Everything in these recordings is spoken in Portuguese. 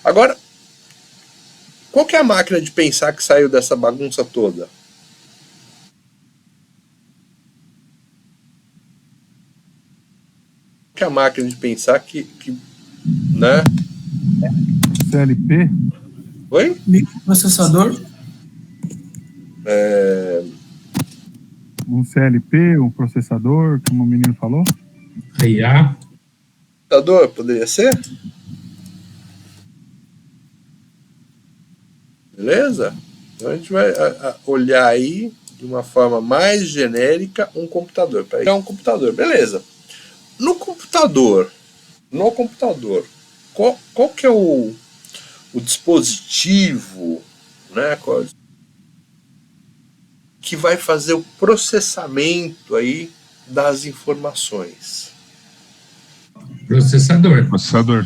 Agora, qual que é a máquina de pensar que saiu dessa bagunça toda? Qual que é a máquina de pensar que né? CLP? Oi? Microprocessador? Um CLP, um processador, como o menino falou? A IA? Computador, poderia ser? Beleza? Então a gente vai olhar aí de uma forma mais genérica um computador. Para é um computador, beleza? No computador, qual que é o dispositivo, né, que vai fazer o processamento aí das informações? Processador. Processador.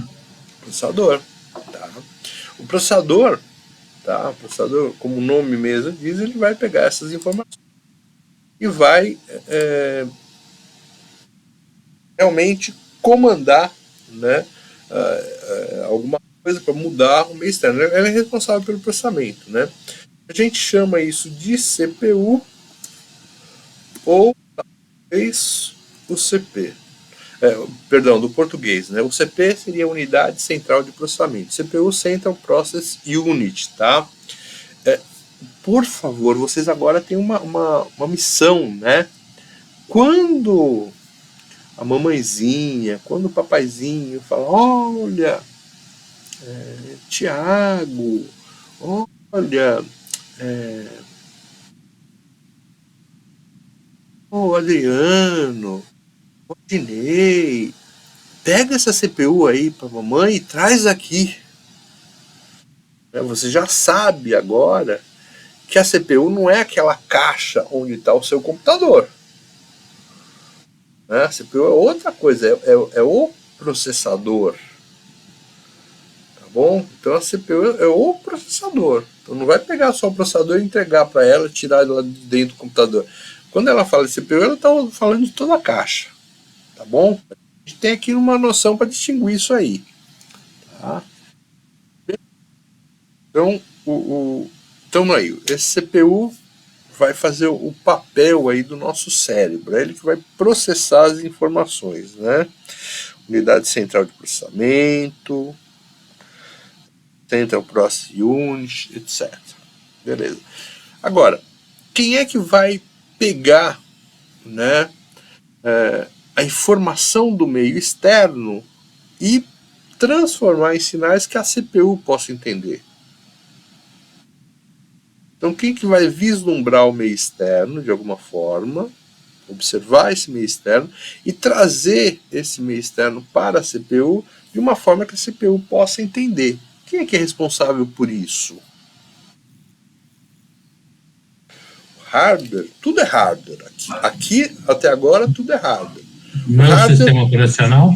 Tá? O processador, como o nome mesmo diz, ele vai pegar essas informações e vai realmente comandar, né, alguma coisa para mudar o meio externo. Ela é responsável pelo processamento, né? A gente chama isso de CPU ou talvez o CP. Perdão, do português, né? O CP seria a Unidade Central de Processamento. CPU, Central Process Unit, tá? Por favor, vocês agora têm uma missão, né? Quando a mamãezinha, quando o papaizinho fala, olha, Tiago, olha, Adriano, Dinei, pega essa CPU aí pra mamãe e traz aqui. Você já sabe agora que a CPU não é aquela caixa onde está o seu computador. A CPU é outra coisa, é o processador. Tá bom? Então a CPU é o processador. Então não vai pegar só o processador e entregar para ela, tirar ela de dentro do computador. Quando ela fala de CPU, ela está falando de toda a caixa. Tá bom? A gente tem aqui uma noção para distinguir isso aí. Tá? Então aí, esse CPU vai fazer o papel aí do nosso cérebro, é ele que vai processar as informações, né? Unidade Central de Processamento, Central Process Unit, etc. Beleza. Agora, quem é que vai pegar, né, a informação do meio externo e transformar em sinais que a CPU possa entender? Então, quem que vai vislumbrar o meio externo de alguma forma, observar esse meio externo e trazer esse meio externo para a CPU de uma forma que a CPU possa entender? Quem é que é responsável por isso? Hardware? Tudo é hardware. Aqui até agora, tudo é hardware. Não é o sistema operacional?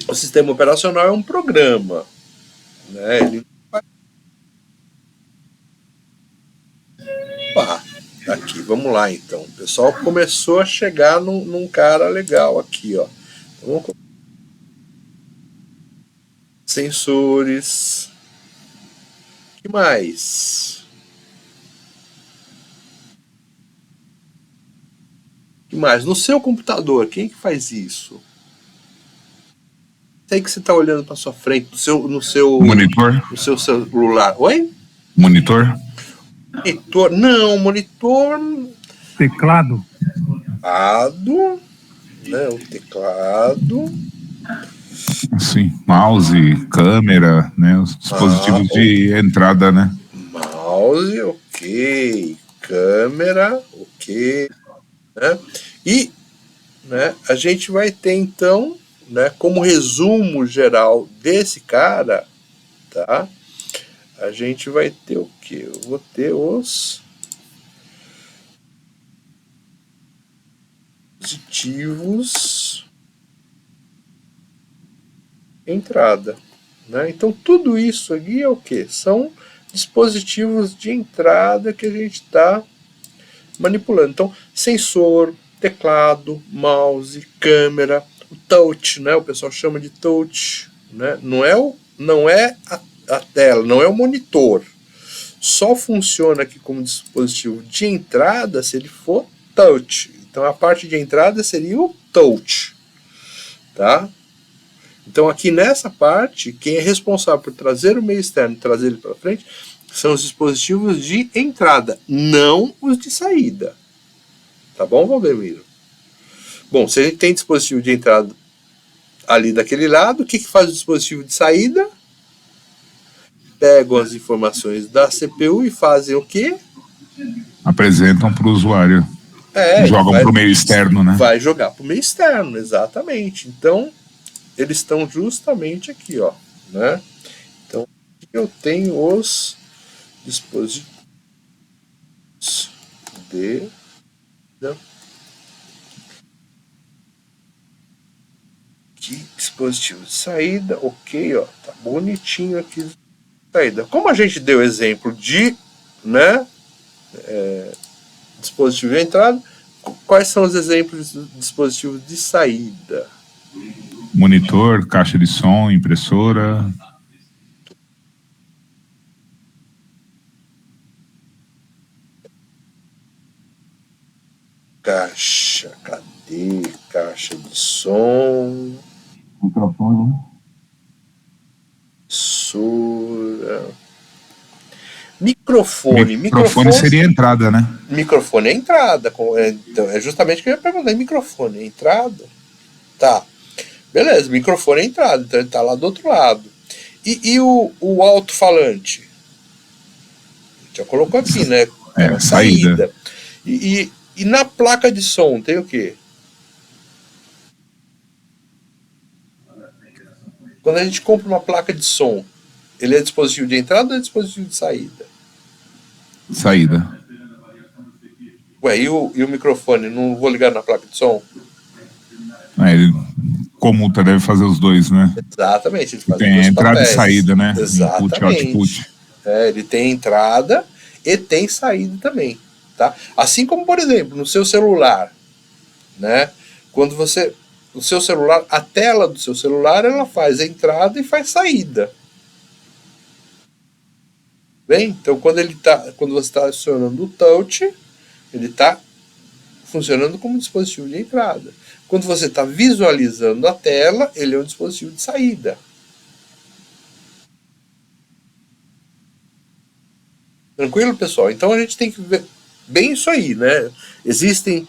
O sistema operacional é um programa, né? Ele aqui, vamos lá então. O pessoal começou a chegar num cara legal aqui, ó. Então, sensores. O que mais? O que mais? No seu computador, quem que faz isso? Sei que você está olhando para sua frente, no seu monitor, no seu celular. Oi? Monitor? Não, monitor. Teclado? Teclado, né? O teclado. Sim, mouse, câmera, né? Os dispositivos de entrada, né? Mouse, ok. Câmera, ok. Né? E, né, a gente vai ter então, né, como resumo geral desse cara, tá? A gente vai ter o quê? Eu vou ter os dispositivos entrada, né? Então tudo isso aqui é o quê? São dispositivos de entrada que a gente está manipulando. Então, sensor, teclado, mouse, câmera, o touch, né? O pessoal chama de touch, né? Não é a tela, não é o monitor. Só funciona aqui como dispositivo de entrada se ele for touch. Então a parte de entrada seria o touch, tá? Então aqui nessa parte, quem é responsável por trazer o meio externo e trazer ele para frente são os dispositivos de entrada, não os de saída. Tá bom, Valdemiro? Bom, se a gente tem dispositivo de entrada ali daquele lado, o que faz o dispositivo de saída? Pegam as informações da CPU e fazem o quê? Apresentam para o usuário. Jogam para o meio externo, né? Vai jogar para o meio externo, exatamente. Então, eles estão justamente aqui, ó, né? Então, aqui eu tenho os dispositivos de dispositivo de saída, ok, ó, tá bonitinho aqui de saída. Como a gente deu exemplo de, né, dispositivo de entrada, quais são os exemplos de dispositivos de saída? Monitor, caixa de som, impressora. Caixa, cadê? Caixa de som. Microfone. Microfone seria a entrada, né? Microfone é entrada. Então, é justamente o que eu ia perguntar. Microfone é entrada? Tá. Beleza, microfone é entrada. Então ele tá lá do outro lado. E o alto-falante? Já colocou aqui, né? Saída. E na placa de som tem o quê? Quando a gente compra uma placa de som, ele é dispositivo de entrada ou é dispositivo de saída? Saída. Ué, e o microfone? Não vou ligar na placa de som? Ele comuta, deve fazer os dois, né? Exatamente. Ele faz tem dois entrada papéis. e saída, né? Exatamente. Input e output. Ele tem entrada e tem saída também. Tá? Assim como, por exemplo, no seu celular, né? Quando você... O seu celular, a tela do seu celular, ela faz a entrada e faz saída. Bem, então quando você está acionando o touch, ele está funcionando como dispositivo de entrada. Quando você está visualizando a tela, ele é um dispositivo de saída. Tranquilo, pessoal? Então a gente tem que ver bem isso aí, né? Existem...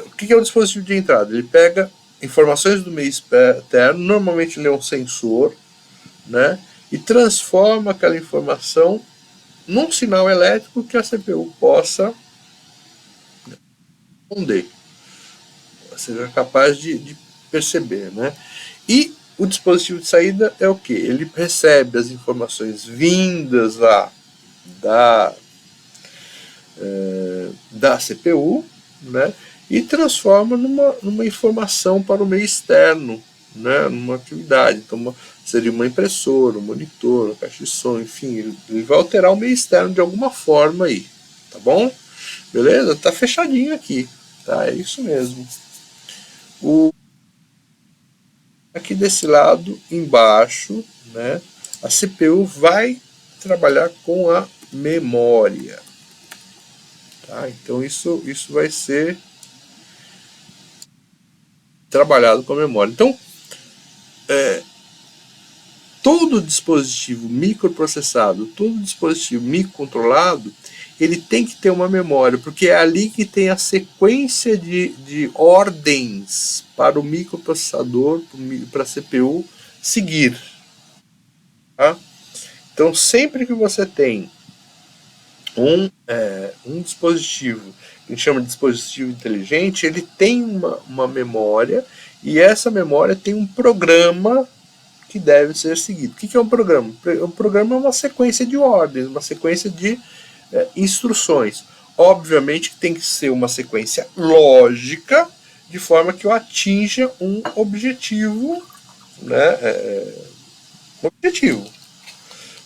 o que é um dispositivo de entrada? Ele pega informações do meio externo, normalmente ele é um sensor, né? E transforma aquela informação num sinal elétrico que a CPU possa responder, seja capaz de perceber, né? E o dispositivo de saída é o que? Ele recebe as informações vindas lá da CPU, né? E transforma numa informação para o meio externo, né? Numa atividade. Então, seria uma impressora, um monitor, uma caixa de som, enfim, ele vai alterar o meio externo de alguma forma aí, tá bom? Beleza? Tá fechadinho aqui, tá? É isso mesmo. Aqui desse lado, embaixo, né? A CPU vai trabalhar com a memória, tá? Então isso vai ser trabalhado com a memória. Então, todo dispositivo microprocessado, todo dispositivo microcontrolado, ele tem que ter uma memória, porque é ali que tem a sequência de ordens para o microprocessador, para a CPU seguir. Tá? Então, sempre que você tem um dispositivo que a gente chama de dispositivo inteligente, ele tem uma memória, e essa memória tem um programa que deve ser seguido. O que é um programa? Um programa é uma sequência de ordens, uma sequência de instruções. Obviamente que tem que ser uma sequência lógica, de forma que eu atinja um objetivo, né? Um objetivo.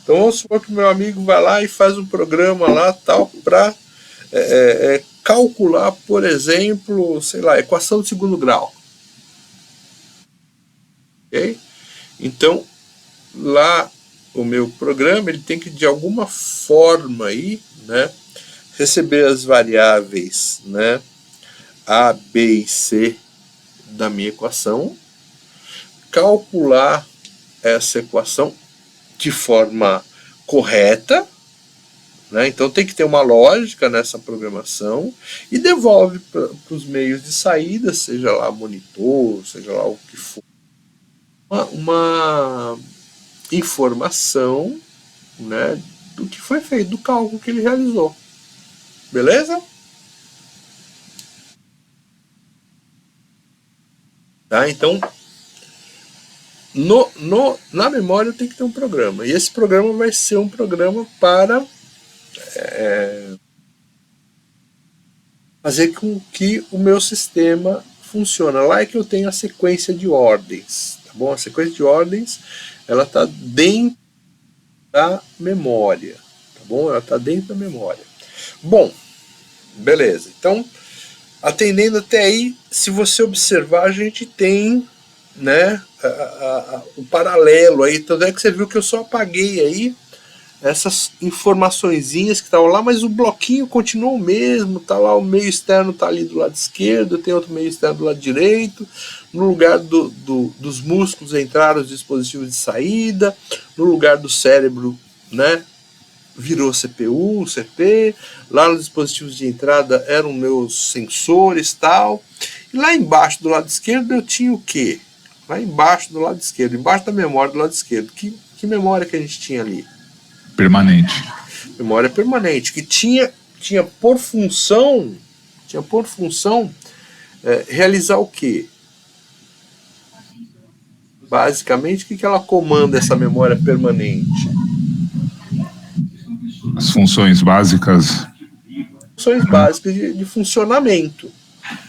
Então vamos supor que o meu amigo vai lá e faz um programa lá tal para calcular, por exemplo, sei lá, equação de segundo grau. ok? Então, lá o meu programa ele tem que de alguma forma aí, né, receber as variáveis, né, A, B e C da minha equação, calcular essa equação de forma correta, né? Então tem que ter uma lógica nessa programação e devolve para os meios de saída, seja lá monitor, seja lá o que for, uma informação, né, do que foi feito, do cálculo que ele realizou. Beleza? Tá? Então, na memória tem que ter um programa. E esse programa vai ser um programa para fazer com que o meu sistema funcione. Lá é que eu tenho a sequência de ordens. Tá bom? A sequência de ordens ela está dentro da memória. Tá bom? Ela está dentro da memória. Bom, beleza. Então, atendendo até aí, se você observar, a gente tem, né, o paralelo aí. Tanto é que você viu que eu só apaguei aí essas informaçõezinhas que estavam lá, mas o bloquinho continua o mesmo, tá lá, o meio externo tá ali do lado esquerdo, tem outro meio externo do lado direito, no lugar dos músculos entraram os dispositivos de saída, no lugar do cérebro, né, virou CPU, CP, lá nos dispositivos de entrada eram meus sensores e tal, e lá embaixo do lado esquerdo eu tinha o quê? Lá embaixo do lado esquerdo, embaixo da memória do lado esquerdo, que memória que a gente tinha ali? Permanente. Memória permanente, que tinha por função, realizar o quê? Basicamente, o que ela comanda, essa memória permanente? As funções básicas. Funções básicas de funcionamento.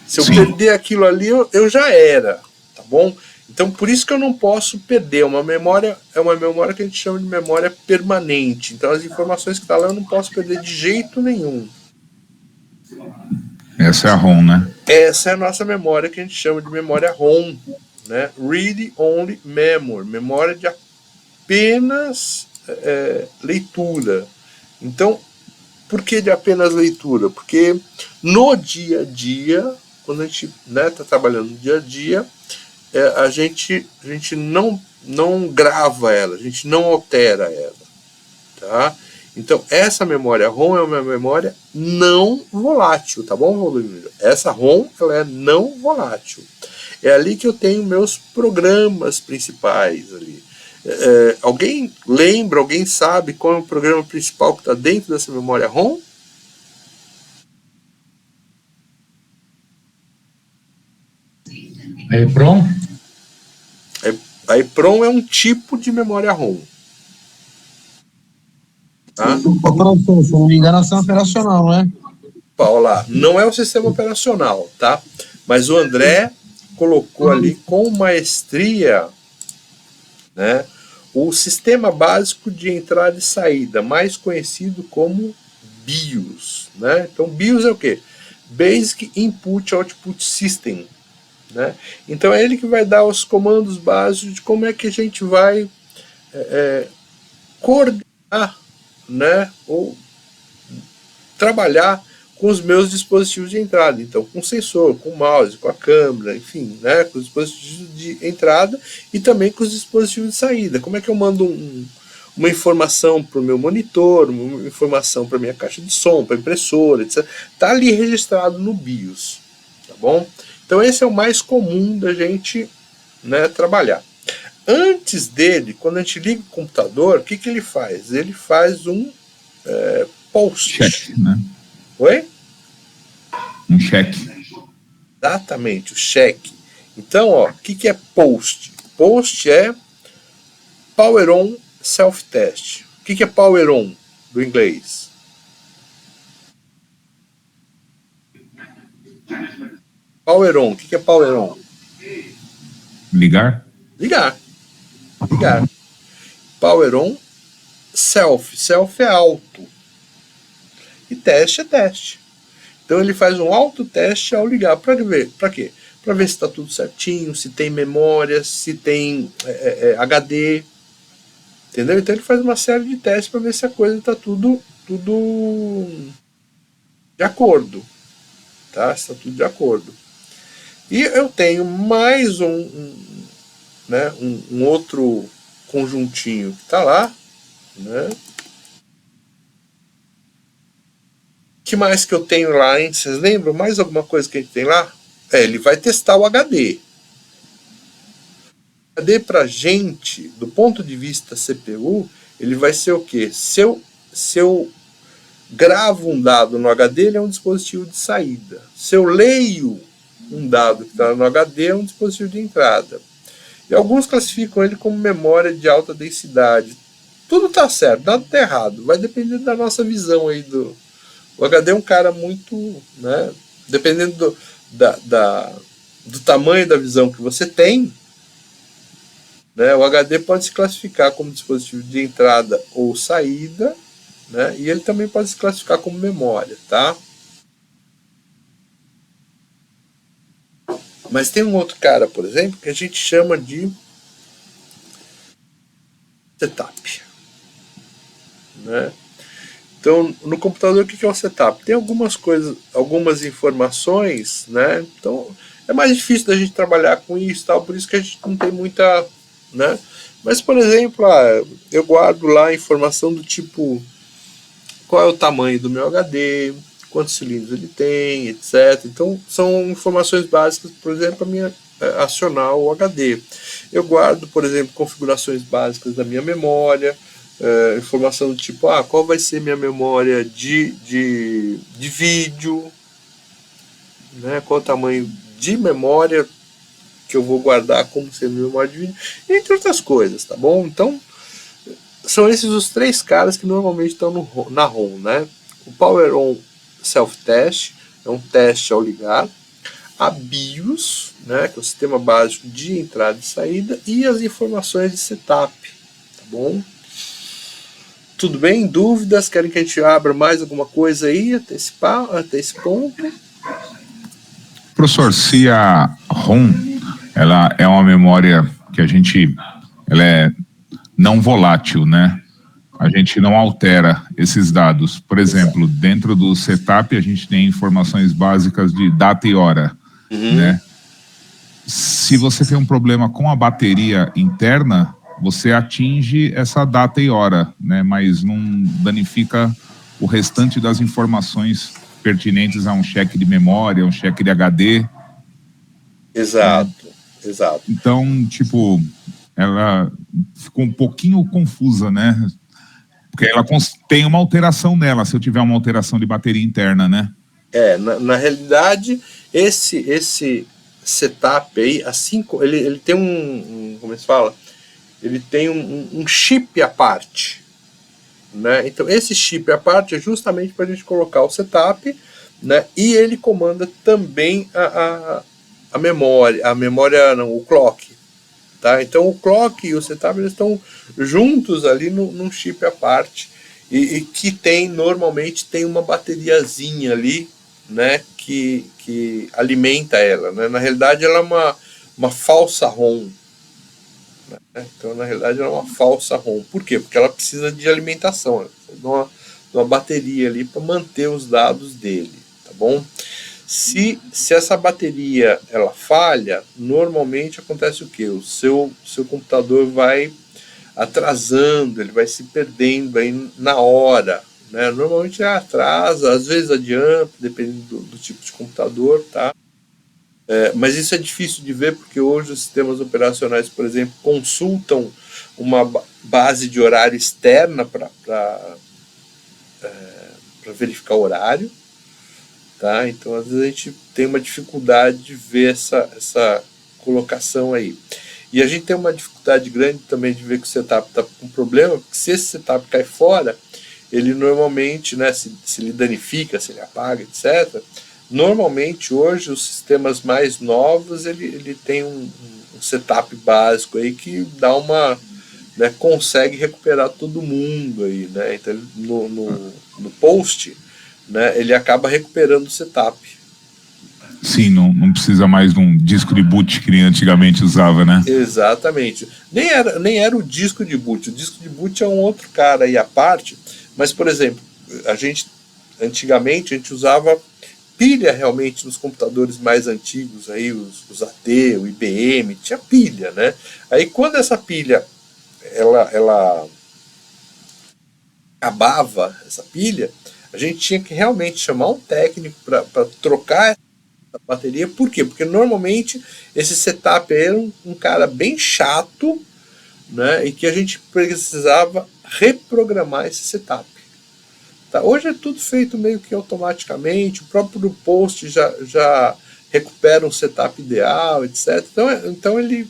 Se eu Sim. perder aquilo ali, eu já era, tá bom? Então, por isso que eu não posso perder. Uma memória é uma memória que a gente chama de memória permanente. Então, as informações que estão lá eu não posso perder de jeito nenhum. Essa é a ROM, né? Essa é a nossa memória que a gente chama de memória ROM, né? Read Only Memory, memória de apenas leitura. Então, por que de apenas leitura? Porque no dia a dia, quando a gente está trabalhando no dia a dia, a gente não grava ela, a gente não altera ela, tá? Então, essa memória ROM é uma memória não volátil, tá bom, Valdomiro? Essa ROM, ela é não volátil. É ali que eu tenho meus programas principais ali. Alguém lembra, alguém sabe qual é o programa principal que está dentro dessa memória ROM? A EPROM? A EPROM é um tipo de memória ROM. Tá? Se não me engano, é o sistema operacional, não é? Olha, não é o sistema operacional, tá? Mas o André colocou ali com maestria, né, o sistema básico de entrada e saída, mais conhecido como BIOS, né? Então, BIOS é o quê? Basic Input Output System, né? Então, é ele que vai dar os comandos básicos de como é que a gente vai coordenar, né, ou trabalhar com os meus dispositivos de entrada. Então, com o sensor, com o mouse, com a câmera, enfim, né, com os dispositivos de entrada e também com os dispositivos de saída. Como é que eu mando uma informação para o meu monitor, uma informação para a minha caixa de som, para a impressora, etc. Está ali registrado no BIOS, tá bom? Então, esse é o mais comum da gente, né, trabalhar. Antes dele, quando a gente liga o computador, o que ele faz? Ele faz um post. Cheque, né? Oi? Um cheque. Exatamente, o cheque. Então, ó, o que é post? Post é Power On Self-Test. O que é Power On do inglês? Power On. O que é Power On? Ligar? Ligar. Power On Self. Self é auto. E teste é teste. Então ele faz um autoteste ao ligar. Para ver? Para quê? para ver se está tudo certinho, se tem memória, se tem HD, entendeu? Então ele faz uma série de testes para ver se a coisa está tudo de acordo, tá? Está tudo de acordo. E eu tenho mais né, um outro conjuntinho que está lá, né? Que mais que eu tenho lá, hein? Vocês lembram? Mais alguma coisa que a gente tem lá? Ele vai testar o HD. O HD pra gente, do ponto de vista CPU, ele vai ser o quê? Se eu gravo um dado no HD, ele é um dispositivo de saída. Se eu leio um dado que está no HD, é um dispositivo de entrada. E alguns classificam ele como memória de alta densidade. Tudo está certo, nada está errado. Vai depender da nossa visão aí do... O HD é um cara muito, né? Dependendo do tamanho da visão que você tem, né? O HD pode se classificar como dispositivo de entrada ou saída, né? E ele também pode se classificar como memória, tá? Mas tem um outro cara, por exemplo, que a gente chama de setup, né? Então, no computador, o que é o setup? Tem algumas coisas, algumas informações, né? Então, é mais difícil da gente trabalhar com isso, tal, por isso que a gente não tem muita, né? Mas, por exemplo, eu guardo lá a informação do tipo, qual é o tamanho do meu HD, quantos cilindros ele tem, etc. Então, são informações básicas, por exemplo, para mim acionar o HD. Eu guardo, por exemplo, configurações básicas da minha memória, informação do tipo, qual vai ser minha memória de vídeo, né? Qual o tamanho de memória que eu vou guardar como sendo memória de vídeo, entre outras coisas, tá bom? Então, são esses os três caras que normalmente estão na ROM, né? O Power On Self-Test, é um teste ao ligar, a BIOS, né, que é o sistema básico de entrada e saída, e as informações de setup, tá bom? Tudo bem? Dúvidas? Querem que a gente abra mais alguma coisa aí até esse ponto? Professor, se a ROM ela é uma memória que ela é não volátil, né? A gente não altera esses dados. Por exemplo, dentro do setup a gente tem informações básicas de data e hora, né? Se você tem um problema com a bateria interna, você atinge essa data e hora, né? Mas não danifica o restante das informações pertinentes a um cheque de memória, um cheque de HD. Exato, exato. Então, tipo, ela ficou um pouquinho confusa, né? Porque ela tem uma alteração nela, se eu tiver uma alteração de bateria interna, né? Na realidade, esse setup aí, assim, ele tem como é que se fala? Ele tem um chip à parte, né? Então, esse chip à parte é justamente para a gente colocar o setup, né? E ele comanda também a memória não, o clock, tá? Então, o clock e o setup eles estão juntos ali num chip à parte e que normalmente tem uma bateriazinha ali, né? Que alimenta ela, né? Na realidade, ela é uma falsa ROM. Então, na realidade, ela é uma falsa ROM. Por quê? Porque ela precisa de alimentação, ela precisa de uma bateria ali para manter os dados dele, tá bom? Se essa bateria ela falha, normalmente acontece o quê? O seu computador vai atrasando, ele vai se perdendo aí na hora, né? Normalmente ele atrasa, às vezes adianta, dependendo do tipo de computador, tá? Mas isso é difícil de ver porque hoje os sistemas operacionais, por exemplo, consultam uma base de horário externa para verificar o horário, tá? Então às vezes a gente tem uma dificuldade de ver essa colocação aí. E a gente tem uma dificuldade grande também de ver que o setup está com problema, porque se esse setup cai fora, ele normalmente, né, se ele danifica, se ele apaga, etc., normalmente hoje os sistemas mais novos ele tem um setup básico aí que dá né, consegue recuperar todo mundo aí, né? Então no post, né, ele acaba recuperando o setup. Sim, não precisa mais de um disco de boot que nem antigamente usava, né? Exatamente. Nem era o disco de boot. O disco de boot é um outro cara aí à parte. Mas, por exemplo, antigamente a gente usava pilha realmente nos computadores mais antigos, aí, os AT, o IBM, tinha pilha, né? Aí quando essa pilha ela acabava, essa pilha, a gente tinha que realmente chamar um técnico para trocar essa bateria. Por quê? Porque normalmente esse setup era um cara bem chato, né? E que a gente precisava reprogramar esse setup. Tá? Hoje é tudo feito meio que automaticamente, o próprio post já recupera um setup ideal, etc. Então ele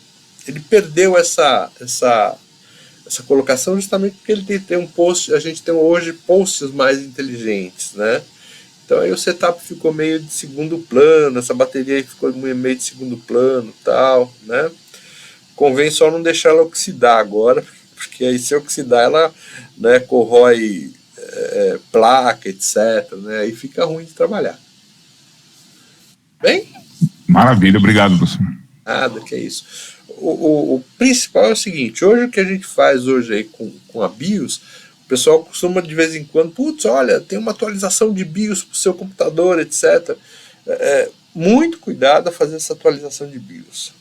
perdeu essa colocação justamente porque ele tem um post, a gente tem hoje posts mais inteligentes, né? Então aí o setup ficou meio de segundo plano, essa bateria aí ficou meio de segundo plano, tal, né? Convém só não deixar ela oxidar agora, porque aí se oxidar ela, né, corrói placa, etc, né? Aí fica ruim de trabalhar. Bem? Maravilha, obrigado, professor. Nada, que é isso. O principal é o seguinte, hoje o que a gente faz hoje aí com a BIOS, o pessoal costuma de vez em quando, putz, olha, tem uma atualização de BIOS para o seu computador, etc. Muito cuidado a fazer essa atualização de BIOS,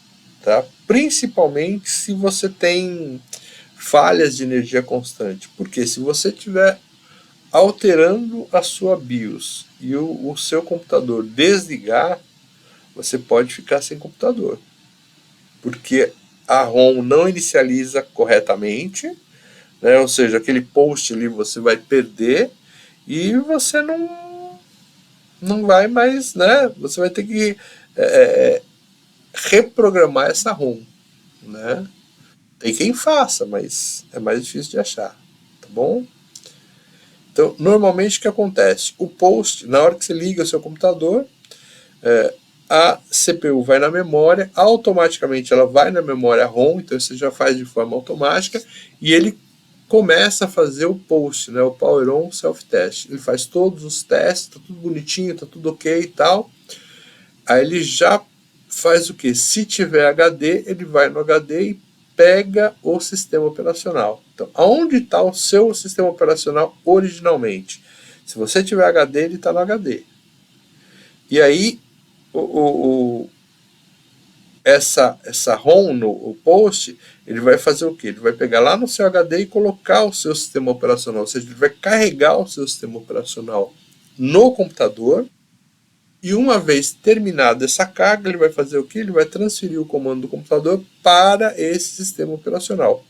tá? Principalmente se você tem falhas de energia constante, porque se você tiver alterando a sua BIOS e o seu computador desligar, você pode ficar sem computador, porque a ROM não inicializa corretamente, né? Ou seja, aquele post ali você vai perder e você não vai mais, né? Você vai ter que reprogramar essa ROM, né? Tem quem faça, mas é mais difícil de achar, tá bom? Então, normalmente o que acontece? O post, na hora que você liga o seu computador, a CPU vai na memória, automaticamente ela vai na memória ROM, então você já faz de forma automática, e ele começa a fazer o post, né, o Power On Self-Test. Ele faz todos os testes, tá tudo bonitinho, tá tudo ok e tal. Aí ele já faz o que? Se tiver HD, ele vai no HD e pega o sistema operacional. Então, aonde está o seu sistema operacional originalmente? Se você tiver HD, ele está no HD. E aí, essa ROM no post, ele vai fazer o quê? Ele vai pegar lá no seu HD e colocar o seu sistema operacional, ou seja, ele vai carregar o seu sistema operacional no computador, e uma vez terminada essa carga, ele vai fazer o quê? Ele vai transferir o comando do computador para esse sistema operacional.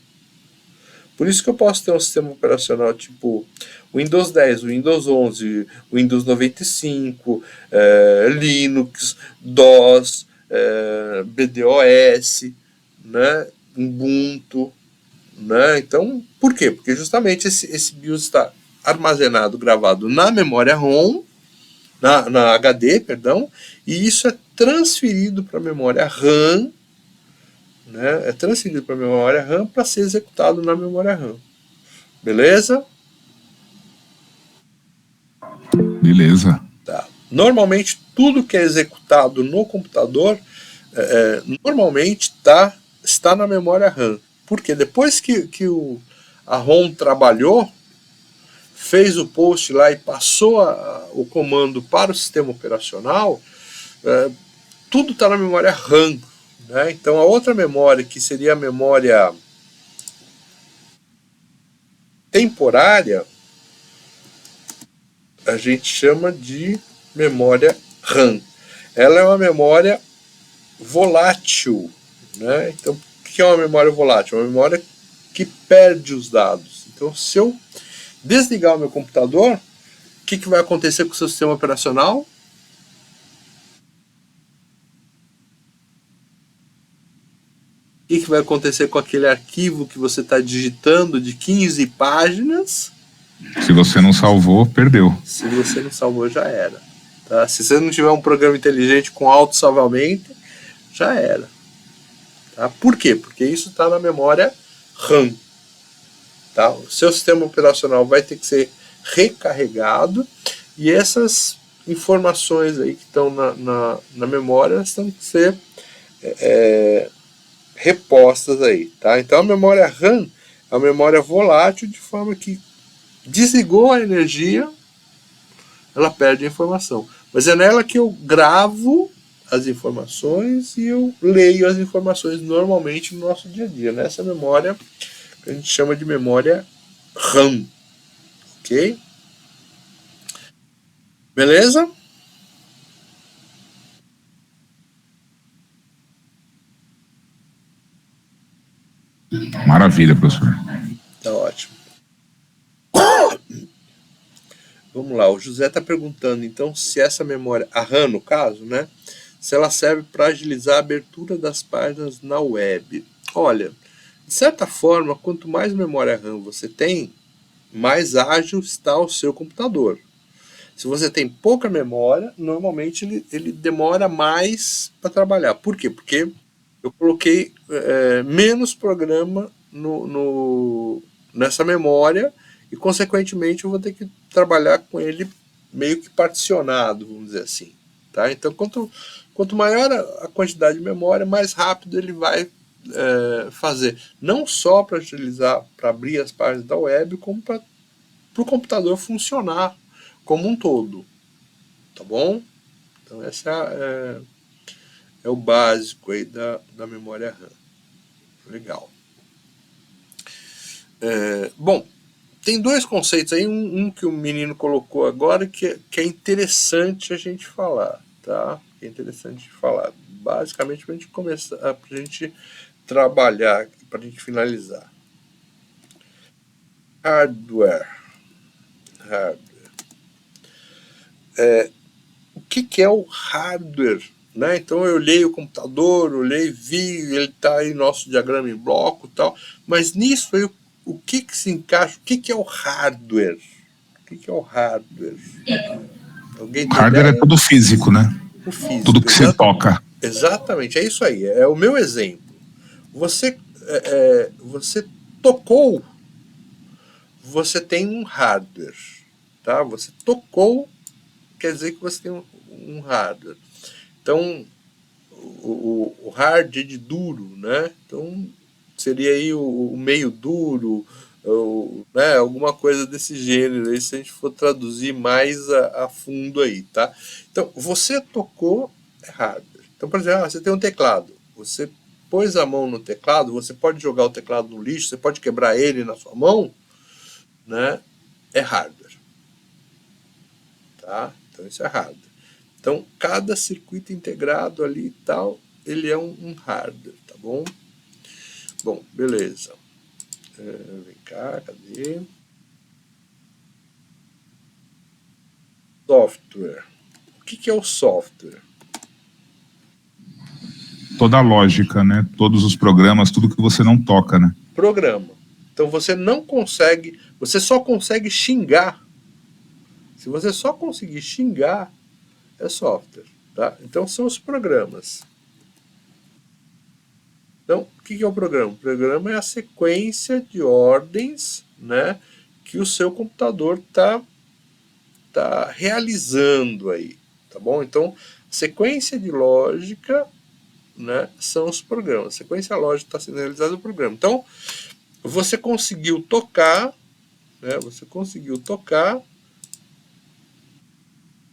Por isso que eu posso ter um sistema operacional tipo Windows 10, Windows 11, Windows 95, Linux, DOS, BDOS, né, Ubuntu, né? Então, por quê? Porque justamente esse BIOS está armazenado, gravado na memória ROM, na HD, perdão, e isso é transferido para a memória RAM, né? É transferido para a memória RAM para ser executado na memória RAM. Beleza? Beleza. Tá. Normalmente, tudo que é executado no computador, normalmente está na memória RAM. Porque depois que a ROM trabalhou, fez o post lá e passou o comando para o sistema operacional, tudo está na memória RAM, né? Então a outra memória, que seria a memória temporária, a gente chama de memória RAM. Ela é uma memória volátil, né? Então o que é uma memória volátil? É uma memória que perde os dados. Então, se eu desligar o meu computador, o que vai acontecer com o seu sistema operacional? O que vai acontecer com aquele arquivo que você está digitando de 15 páginas? Se você não salvou, perdeu. Se você não salvou, já era. Tá? Se você não tiver um programa inteligente com autossalvamento, já era. Tá? Por quê? Porque isso está na memória RAM. Tá? O seu sistema operacional vai ter que ser recarregado, e essas informações aí que estão na memória, elas têm que ser repostas aí, tá? Então a memória RAM é uma memória volátil, de forma que desligou a energia, ela perde a informação. Mas é nela que eu gravo as informações e eu leio as informações normalmente no nosso dia a dia. Nessa memória que a gente chama de memória RAM. Ok? Beleza? Maravilha, professor. Tá ótimo. Vamos lá, o José está perguntando então se essa memória, a RAM no caso, né, se ela serve para agilizar a abertura das páginas na web. Olha, de certa forma, quanto mais memória RAM você tem, mais ágil está o seu computador. Se você tem pouca memória, normalmente ele demora mais para trabalhar. Por quê? Porque eu coloquei menos programa nessa memória e, consequentemente, eu vou ter que trabalhar com ele meio que particionado, vamos dizer assim. Tá? Então, quanto maior a quantidade de memória, mais rápido ele vai fazer. Não só para utilizar, para abrir as páginas da web, como para o computador funcionar como um todo. Tá bom? Então, essa é o básico aí da memória RAM. Legal. Bom, tem dois conceitos aí, um que o menino colocou agora que é interessante a gente falar, tá? Que é interessante falar. Basicamente, para a gente começar, para a gente trabalhar, para a gente finalizar. Hardware. O que é o hardware? Né? Então eu olhei o computador, olhei, vi, ele está aí nosso diagrama em bloco e tal, mas nisso aí, o que se encaixa? O que é o hardware? O que é o hardware? Alguém tem Hardware ideia? é tudo físico, né? O físico. Tudo que você toca. Exatamente, é isso aí. É o meu exemplo. Você tocou, você tem um hardware. Tá? Você tocou, quer dizer que você tem um hardware. Então, o hard de duro, né? Então, seria aí o meio duro, né? Alguma coisa desse gênero, aí, se a gente for traduzir mais a fundo aí, tá? Então, você tocou é hardware. Então, por exemplo, você tem um teclado, você pôs a mão no teclado, você pode jogar o teclado no lixo, você pode quebrar ele na sua mão, né? É hardware. Tá? Então, isso é hardware. Então, cada circuito integrado ali e tal, ele é um hardware, tá bom? Bom, beleza. Vem cá, cadê? Software. O que é o software? Toda a lógica, né? Todos os programas, tudo que você não toca, né? Programa. Então, você não consegue, você só consegue xingar. Se você só conseguir xingar, é software, tá? Então, são os programas. Então, o que é o programa? O programa é a sequência de ordens, né, que o seu computador tá realizando aí, tá bom? Então, sequência de lógica, né, são os programas. A sequência lógica está sendo realizada no programa. Então, você conseguiu tocar, né,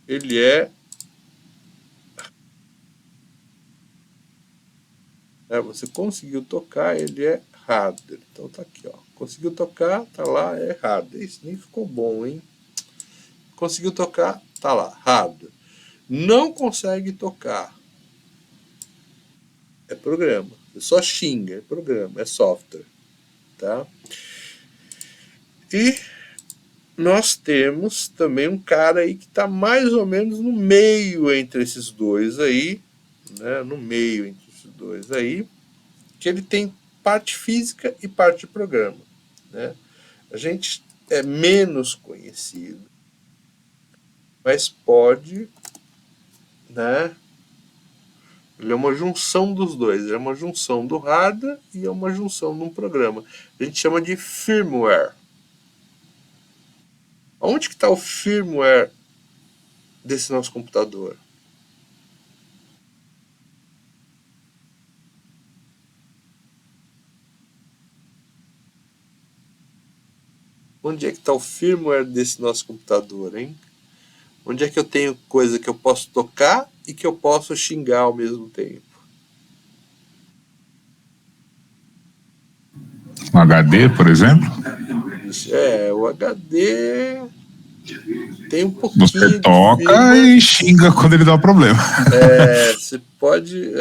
ele é você conseguiu tocar, ele é hardware. Então tá aqui, ó. Conseguiu tocar, tá lá, é hardware. Isso nem ficou bom, hein? Conseguiu tocar, tá lá, hardware. Não consegue tocar, é programa. Você só xinga, é programa, é software, tá? E nós temos também um cara aí que está mais ou menos no meio entre esses dois aí, né? No meio entre esses dois aí, que ele tem parte física e parte de programa, né? A gente é menos conhecido, mas pode, né? Ele é uma junção dos dois, é uma junção do hardware e é uma junção de um programa. A gente chama de firmware. Onde que está o firmware desse nosso computador? Onde é que está o firmware desse nosso computador, hein? Onde é que eu tenho coisa que eu posso tocar e que eu posso xingar ao mesmo tempo? Um HD, por exemplo? O HD tem um pouquinho Você de toca firmware. e xinga quando ele dá um problema. Você pode,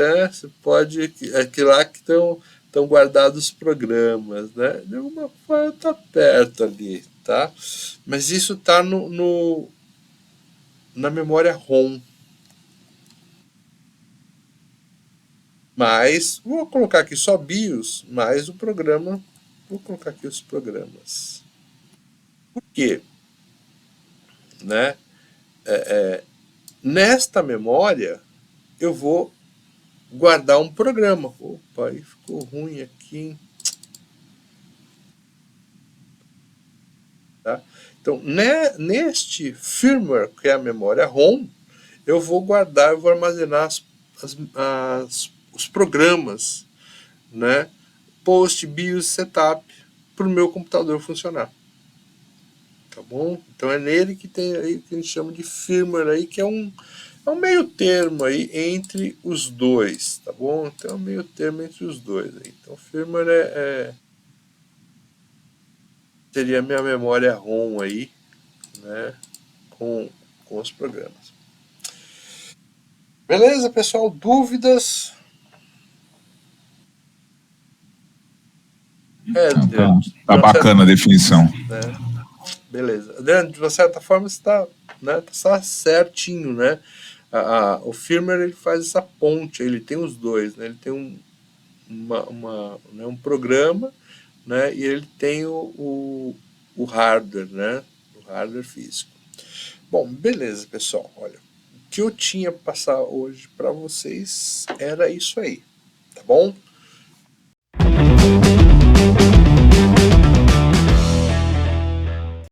aqui lá que estão guardados os programas, né? De alguma forma tá perto ali, tá? Mas isso tá na memória ROM. Mas, vou colocar aqui só BIOS, mais o programa, vou colocar aqui os programas. Por quê? Né? Nesta memória, eu vou guardar um programa. Opa, aí ficou ruim aqui, hein? Tá? Então, neste firmware, que é a memória ROM, eu vou guardar, eu vou armazenar os programas, né? Post, BIOS, setup, para o meu computador funcionar. Tá bom? Então é nele que tem aí que a gente chama de firmware aí, que é um meio termo aí entre os dois, tá bom? Então é um meio termo entre os dois aí. Então firmware seria a minha memória ROM aí, né? Com os programas. Beleza, pessoal? Dúvidas? Tá bacana a definição. Beleza. Adriano, de uma certa forma você está, né, tá certinho, né? O firmware ele faz essa ponte, ele tem os dois, né? Ele tem um programa, né? E ele tem o hardware, né? O hardware físico. Bom, beleza, pessoal. Olha, o que eu tinha para passar hoje para vocês era isso aí, tá bom?